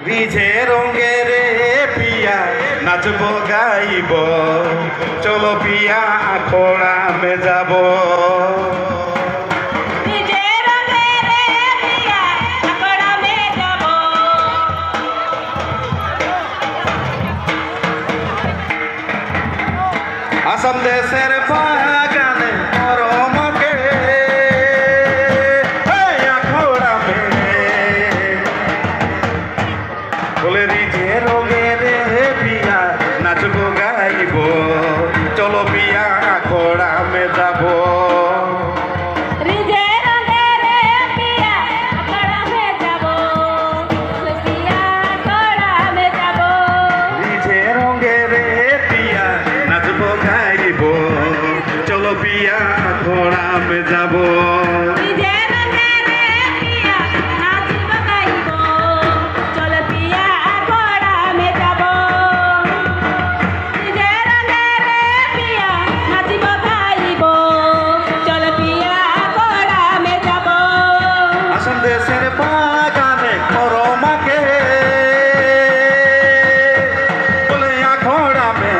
রিঝে রঙের পিয়া নাচব গাইব, চলো পিয়া খোড়ামে যাব। আসাম দেশের বাগানে মরমকে খোড়ামে বলে রিঝে রঙের পিয়া নাচব গাইব, চলো পিয়া খোড়ামে যাব। চলো পিয়া খোড়ামে যাব। আসাম দেশের বাগানে খরমাকে বলে খোড়ামে,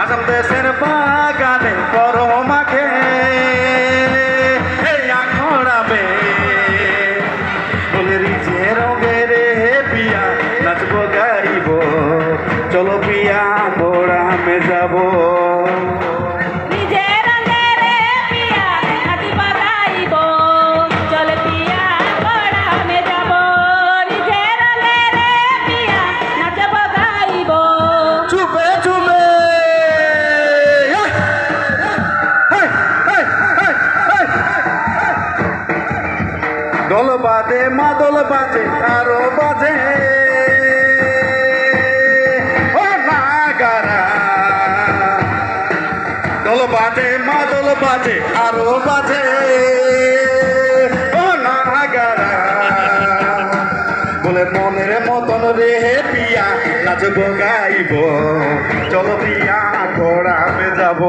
আসাম দেশের বাগানে খরমাকে খোড়ামে বলে রিঝে রঙের পিয়া নাচব গাইব, চলো পিয়া খোড়ামে যাব। দল বাজে মাদল বাজে আরো বাজে ও নাগারা, দল বাজে মাদল বাজে আরো বাজে ও নাগারা বলে মনের মতন রে পিয়া নাচব গাইব, চলো পিয়া খোড়ামে যাব।